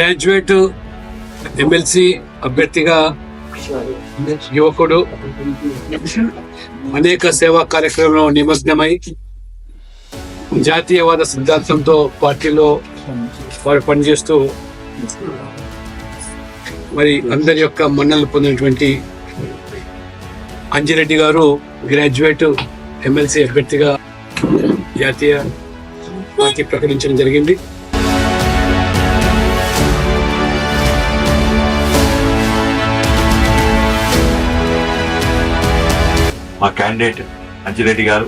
Graduate MLC అభ్యర్థిగా యువకుడు అనేక సేవా కార్యక్రమంలో నిమగ్నమై జాతీయవాద సిద్ధాంతంతో పార్టీలో వారు పనిచేస్తూ మరి అందరి యొక్క మన్నలు పొందినటువంటి అంజిరెడ్డి గారు గ్రాడ్యుయేట్ ఎమ్మెల్సీ అభ్యర్థిగా జాతీయ పార్టీ ప్రకటించడం జరిగింది. మా క్యాండిడేట్ అంజిరెడ్డి గారు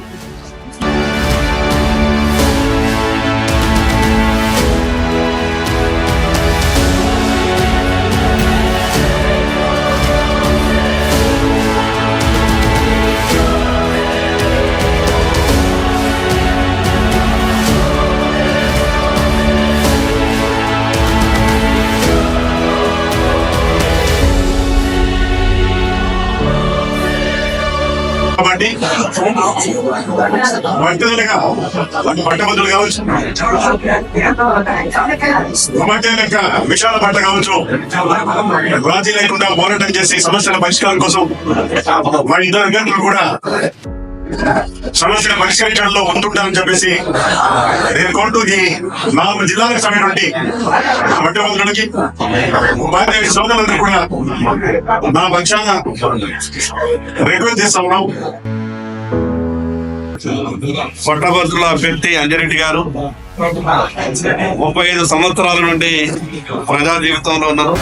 కాబట్టి పట్టభద్రులు కావచ్చు, విశాల పట్ట కావచ్చు, రాజీ లేకుండా పోరాటం చేసి సమస్యల పరిష్కారం కోసం వారి ఇద్దరు గంటలు కూడా సమస్యను పరిష్కరించడంలో ఉంటుంటారని చెప్పేసి నేను కోరుతూ ఈ 4 జిల్లాలకు సంబంధించి పట్టభద్రులకి ఉపాధ్యాయ సోదరులకు కూడా నా పక్షాన రిక్వెస్ట్ చేస్తా ఉన్నాం. పట్టభద్రుల అభ్యర్థి అంజిరెడ్డి గారు 35 సంవత్సరాల నుండి ప్రజా జీవితంలో ఉన్నారు.